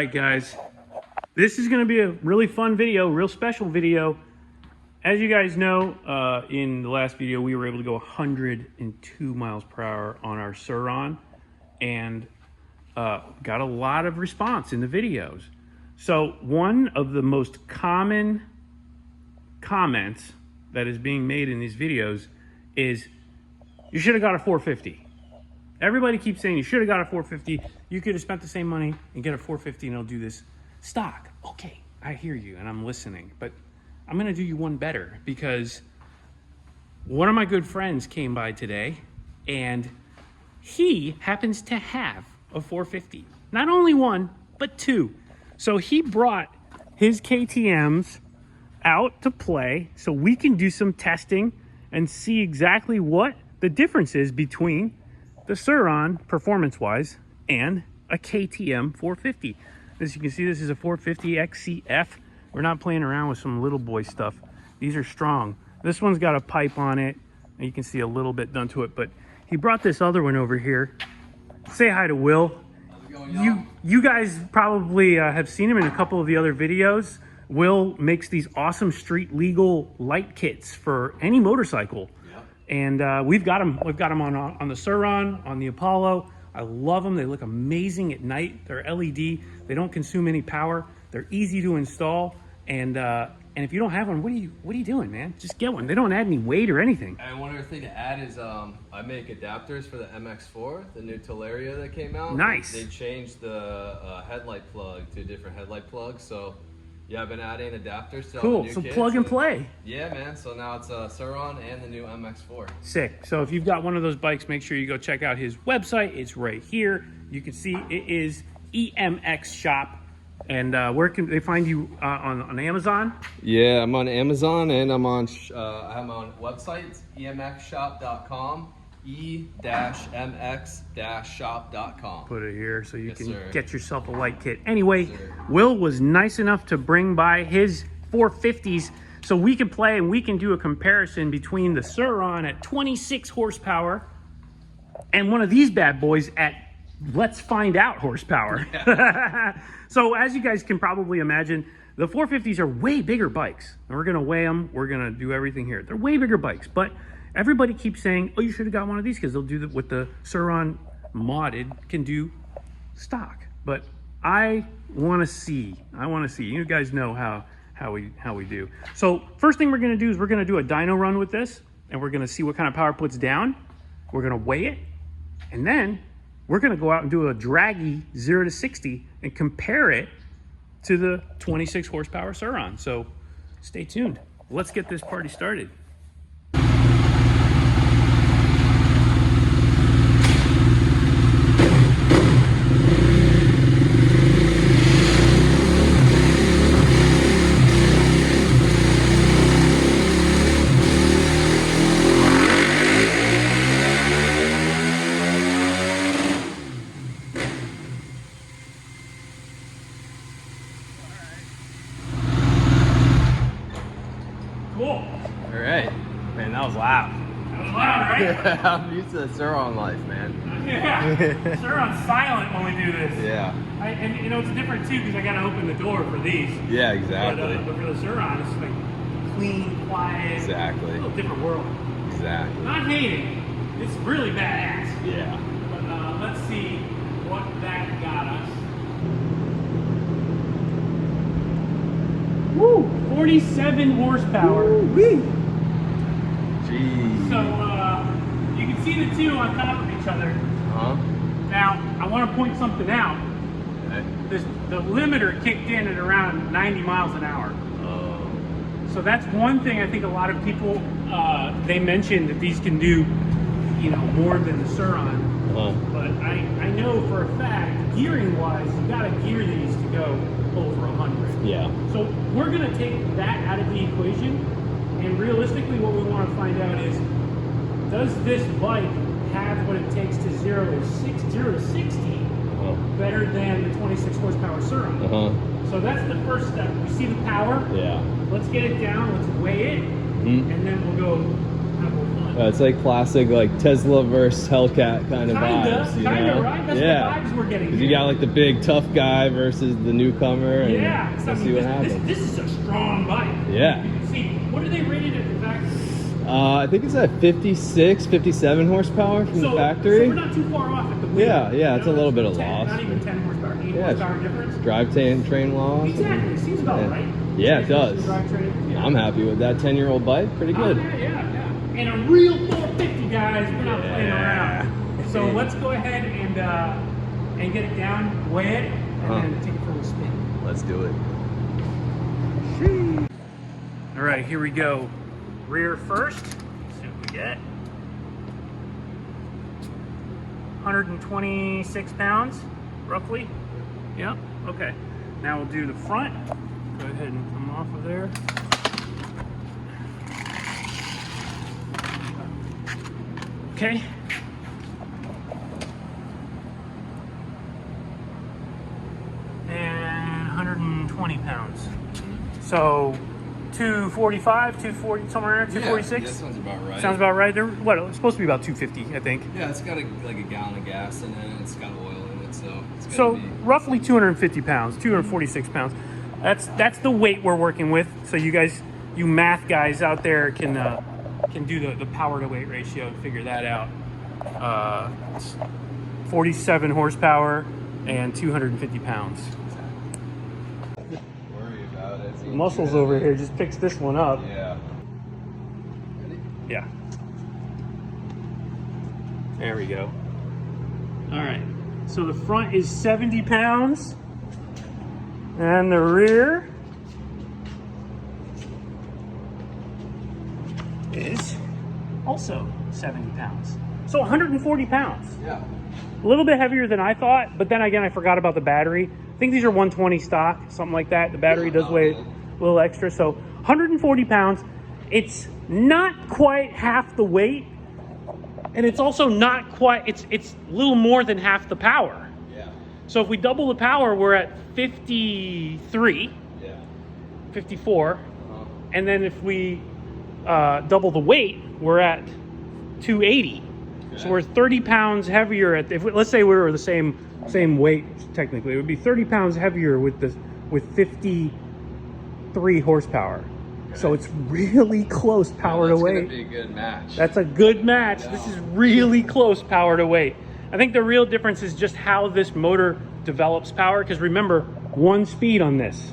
right, guys. This is going to be a really fun video, real special video. As you guys know, in the last video, we were able to go 102 miles per hour on our Sur RON and got a lot of response in the videos. So one of the most common comments that is being made in these videos is, you should have got a 450. Everybody keeps saying you should have got a 450. You could have spent the same money and get a 450 and it'll do this stock. Okay, I hear you and I'm listening, but I'm gonna do you one better, because one of my good friends came by today and he happens to have a 450. Not only one, but two. So he brought his KTMs out to play so we can do some testing and see exactly what the difference is between the Sur RON performance-wise and a KTM 450. As you can see, this is a 450 XCF. We're not playing around with some little boy stuff. These are strong. This one's got a pipe on it, and you can see a little bit done to it, but he brought this other one over here. Say hi to Will. How's it going, y'all? You guys probably have seen him in a couple of the other videos. Will makes these awesome street legal light kits for any motorcycle. And we've got them on the Sur RON, on the Apollo. I love them. They look amazing at night. They're LED. They don't consume any power. They're easy to install. And if you don't have one, what are you doing, man? Just get one. They don't add any weight or anything. And one other thing to add is I make adapters for the MX4, the new Teleria that came out. Nice. They changed the headlight plug to a different headlight plug. So yeah, I've been adding adapters to all the Cool. new So kits, plug and play. Yeah, man. So now it's Sur RON and the new MX4. Sick. So if you've got one of those bikes, make sure you go check out his website. It's right here. You can see it is EMX Shop. And where can they find you on Amazon? Yeah, I'm on Amazon and I'm on websites, emxshop.com, e-mx-shop.com. Put it here so you can sir. get yourself a light kit. Anyway, Will was nice enough to bring by his 450s so we can play and we can do a comparison between the Sur RON at 26 horsepower and one of these bad boys at, let's find out, horsepower. Yeah. So as you guys can probably imagine, the 450s are way bigger bikes. And we're gonna weigh them, we're gonna do everything here. They're way bigger bikes, but everybody keeps saying, oh, you should have got one of these because they'll do what the Sur RON modded can do stock. But I wanna see. You guys know how we do. So first thing we're gonna do is we're gonna do a dyno run with this, and we're gonna see what kind of power it puts down. We're gonna weigh it, and then we're gonna go out and do a draggy 0 to 60 and compare it to the 26 horsepower Sur RON. So stay tuned. Let's get this party started. Cool. All right. Man, that was loud. That was loud, right? Yeah, I'm used to the Sur RON life, man. Yeah. Sur RON's silent when we do this. Yeah. And you know, it's different too because I gotta open the door for these. Yeah, exactly. But for the Sur RON, it's like clean, quiet. Exactly. A little different world. Exactly. Not hating. It's really badass. Yeah. But let's see what that got us. Woo! 47 horsepower. Woo-wee. Jeez. So you can see the two on top of each other. Uh-huh. Now, I want to point something out. Okay. The limiter kicked in at around 90 miles an hour. Oh. So that's one thing I think a lot of people, they mentioned that these can do, you know, more than the Sur RON. Uh-huh. But I know for a fact, gearing wise, you got to gear these to go over 100. Yeah. So we're going to take that out of the equation, and realistically what we want to find out is, does this bike have what it takes to 0 to 60 better than the 26 horsepower Sur RON? Uh-huh. So that's the first step. We see the power. Yeah. Let's get it down, let's weigh it, and then we'll go have a little fun. It's like classic, like Tesla versus Hellcat kind of vibes, you know? Right? That's Yeah. the vibes we're getting. Because you got like the big tough guy versus the newcomer, and yeah, let's see what happens. This is a strong bike. Yeah. You can see, what are they rated at the factory? I think it's at 56, 57 horsepower from the factory. So we're not too far off at the wheel. Yeah, it's a little bit of 10, loss. Not even 10 horsepower, 8 horsepower difference. Drive train loss. Exactly, it seems about right. Yeah, it does. Yeah. I'm happy with that 10-year-old bike. Pretty good. Yeah. And a real 450, guys. We're not playing around. So let's go ahead and get it down, weigh it, and then take it for a spin. Let's do it. All right, here we go. Rear first. Let's see what we get. 126 pounds, roughly. Yep. Okay. Now we'll do the front. Go ahead and come off of there. Okay. And 120 pounds. So 245, 240, somewhere around 246. Yeah, that sounds about right. Sounds about right. They're what? It's supposed to be about 250, I think. Yeah, it's got like a gallon of gas in it. It's got oil in it, so it's So be roughly 250 pounds, 246 pounds. That's the weight we're working with. So you guys, you math guys out there can do the power to weight ratio and figure that out. 47 horsepower and 250 pounds. worry about it. The muscles over here just picks this one up. Yeah. Ready? Yeah. There we go. All right. So the front is 70 pounds. And the rear is also 70 pounds. So 140 pounds. Yeah. A little bit heavier than I thought, but then again, I forgot about the battery. I think these are 120 stock, something like that. The battery does weigh a little extra. So 140 pounds. It's not quite half the weight. And it's also not quite, it's a little more than half the power. Yeah. So if we double the power, we're at 53, Yeah. 54. And then if we double the weight, we're at 280. Okay. So we're 30 pounds heavier let's say we were the same weight technically. It would be 30 pounds heavier with 53 horsepower. Okay. So it's really close power to weight. That's gonna be a good match. That's a good match. This is really close power to weight. I think the real difference is just how this motor develops power, because remember, 1 speed on this.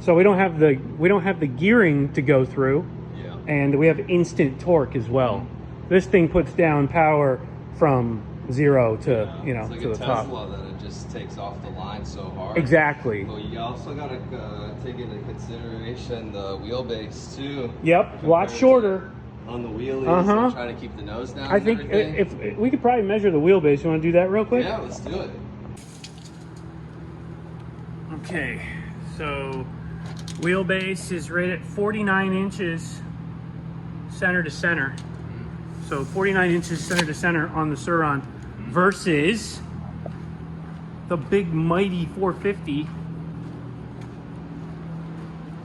So we don't have the gearing to go through. Yeah. And we have instant torque as well. This thing puts down power from 0 to it's like to a the top. Tesla that it just takes off the line so hard. Exactly. But you also got to take into consideration the wheelbase too. Yep, a lot shorter. On the wheelies, and trying to keep the nose down. I think if we could probably measure the wheelbase. You want to do that real quick? Yeah, let's do it. Okay, so wheelbase is rated at 49 inches center to center. So 49 inches center to center on the Sur RON versus the big mighty 450,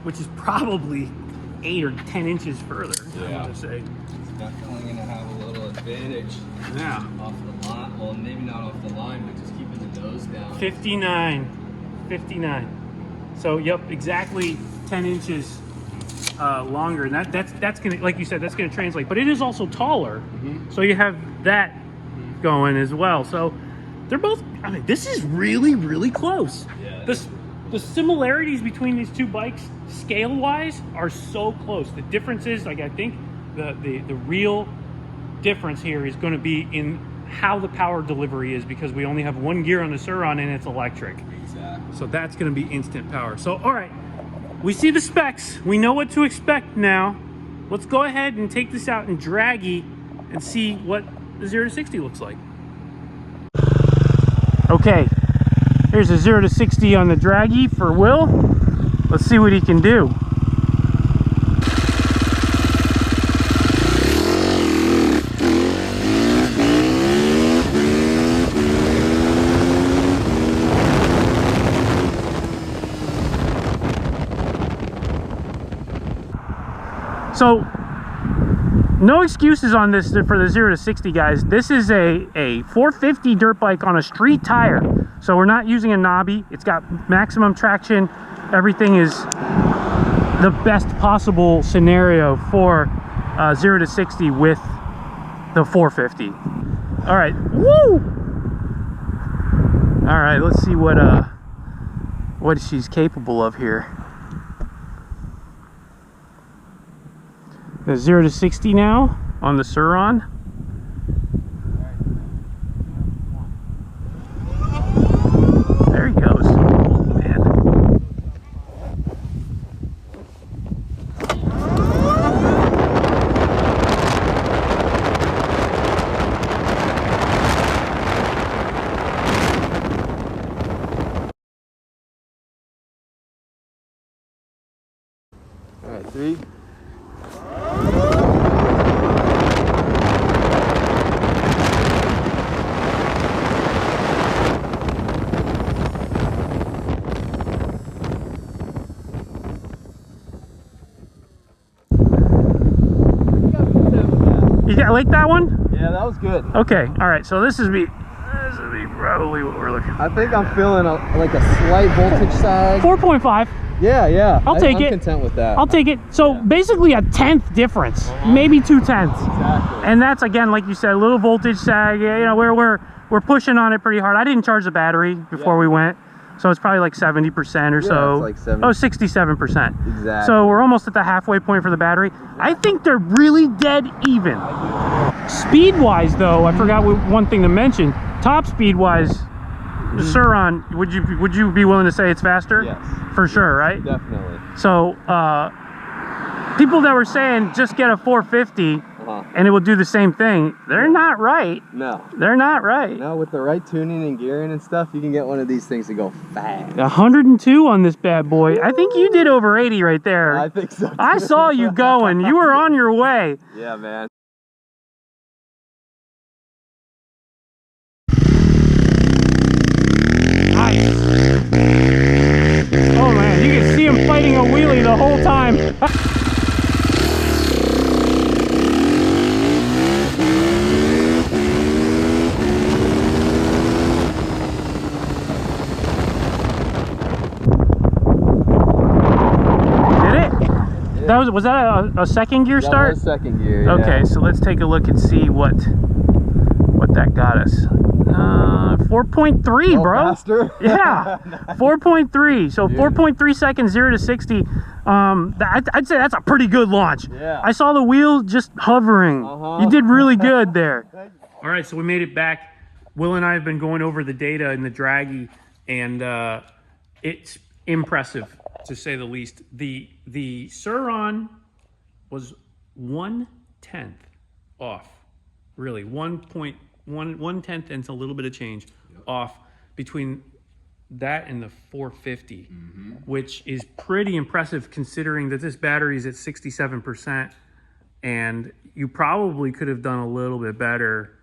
which is probably 8 or 10 inches further. Yeah. I want to say. It's definitely going to have a little advantage. Yeah. Off the line. Well, maybe not off the line, but just keeping the nose down. 59. So yep, exactly 10 inches longer, and that's gonna, like you said, that's gonna translate. But it is also taller, so you have that going as well. So they're both. I mean, this is really close. Yeah. The similarities between these two bikes, scale-wise, are so close. The difference is, like, I think the real difference here is going to be in how the power delivery is, because we only have 1 gear on the Sur RON and it's electric. Exactly. So that's going to be instant power. So, all right, we see the specs. We know what to expect now. Let's go ahead and take this out in draggy and see what the 0 to 60 looks like. Okay, here's a 0 to 60 on the draggy for Will. Let's see what he can do. So No excuses on this for the 0 to 60, guys. This is a 450 dirt bike on a street tire. So we're not using a knobby. It's got maximum traction. Everything is the best possible scenario for 0 to 60 with the 450. All right, woo! All right, let's see what she's capable of here. The 0 to 60 now on the Sur RON. There he goes. Oh, man. All right, 3. You like that one? Yeah, that was good. Okay, all right, so this is probably what we're looking for. I think I'm feeling like a slight voltage sag. 4.5. Yeah. I'll take it. I'm content with that. I'll take it. So basically a 10th difference, maybe 2 tenths. Exactly. And that's, again, like you said, a little voltage sag. You know, we're pushing on it pretty hard. I didn't charge the battery before we went, so it's probably like 70% or so. It's like 70. Oh, 67%. Exactly. So we're almost at the halfway point for the battery. I think they're really dead even. Speed-wise, though, I forgot one thing to mention. Top speed-wise, the Sur RON, would you be willing to say it's faster? Yes. For sure, right? Definitely. So people that were saying just get a 450 and it will do the same thing, they're not right. No. They're not right. No, with the right tuning and gearing and stuff, you can get one of these things to go fast. 102 on this bad boy. I think you did over 80 right there. I think so too. I saw you going. You were on your way. Yeah, man. Nice. Oh man, you can see him fighting a wheelie the whole time. Was that a second gear start? That was second gear, okay, yeah. so let's take a look and see what that got us. 4.3, bro. Faster? Yeah, 4.3. So 4.3 seconds, 0 to 60. I'd say that's a pretty good launch. Yeah. I saw the wheel just hovering. You did really good there. All right, so we made it back. Will and I have been going over the data in the Draggy, and it's impressive, to say the least. The Sur RON was 1/10 off, really 1.1/10, and it's a little bit of change off between that and the 450, which is pretty impressive considering that this battery is at 67%, and you probably could have done a little bit better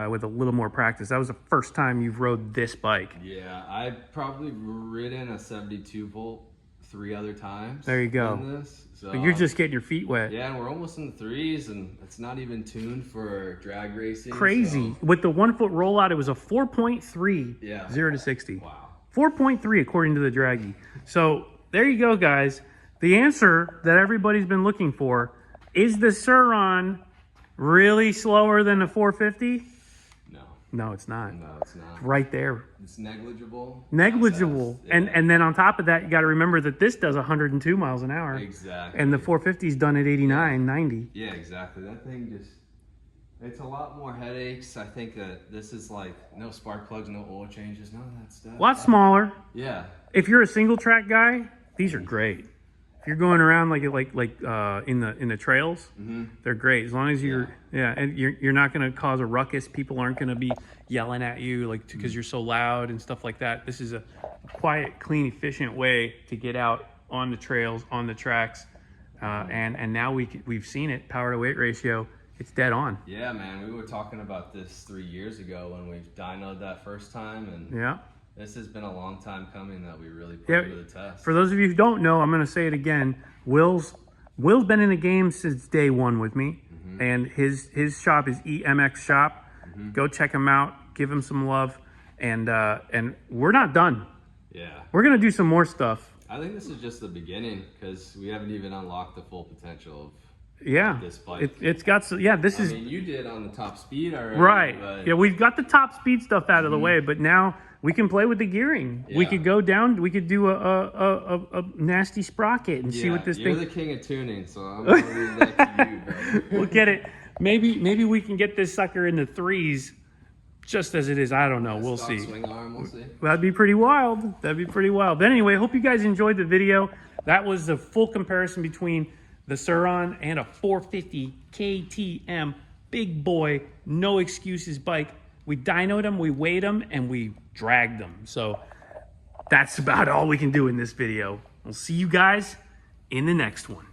with a little more practice. That was the first time you've rode this bike. Yeah, I've probably ridden a 72 volt 3 other times. There you go. In this, so But you're just getting your feet wet. yeah, and we're almost in the 3s, and it's not even tuned for drag racing. Crazy. So. With the 1 foot rollout, it was a 4.3 0 to 60. Wow. 4.3 according to the Draggy. So there you go, guys. The answer that everybody's been looking for is the Sur RON really slower than the 450? No. No, it's not. No, it's not. Right there. It's negligible. Negligible. Yeah. And then on top of that, you got to remember that this does 102 miles an hour. Exactly. And the 450's done at 89, 90. Yeah, exactly. That thing just, it's a lot more headaches. I think that this is like no spark plugs, no oil changes, none of that stuff. A lot smaller. Yeah. If you're a single track guy, these are great. If you're going around like in the trails, they're great. As long as you're and you're not going to cause a ruckus. People aren't going to be yelling at you like because you're so loud and stuff like that. This is a quiet, clean, efficient way to get out on the trails, on the tracks, and now we've seen it. Power to weight ratio, it's dead on. Yeah, man. We were talking about this 3 years ago when we dynoed that first time, and Yeah. this has been a long time coming that we really put to the test. For those of you who don't know, I'm going to say it again. Will's been in the game since day one with me. and his shop is EMX Shop. Go check him out. Give him some love, and we're not done. Yeah. We're gonna do some more stuff. I think this is just the beginning because we haven't even unlocked the full potential Yeah, of this bike. it's got some. Yeah, this is. I mean, you did on the top speed already. Right. But... Yeah, we've got the top speed stuff out of the way, but now we can play with the gearing. We Yeah. could go down. We could do a nasty sprocket and see what this you're thing. the king of tuning, so I'm gonna leave that to you, brother. We'll get it. Maybe we can get this sucker in the 3s, just as it is. I don't know. We'll Stock see. Swing arm, we'll see. That'd be pretty wild. That'd be pretty wild. But anyway, hope you guys enjoyed the video. That was the full comparison between the Sur RON and a 450 KTM big boy, no excuses bike. We dynoed them, we weighed them, and we dragged them. So that's about all we can do in this video. We'll see you guys in the next one.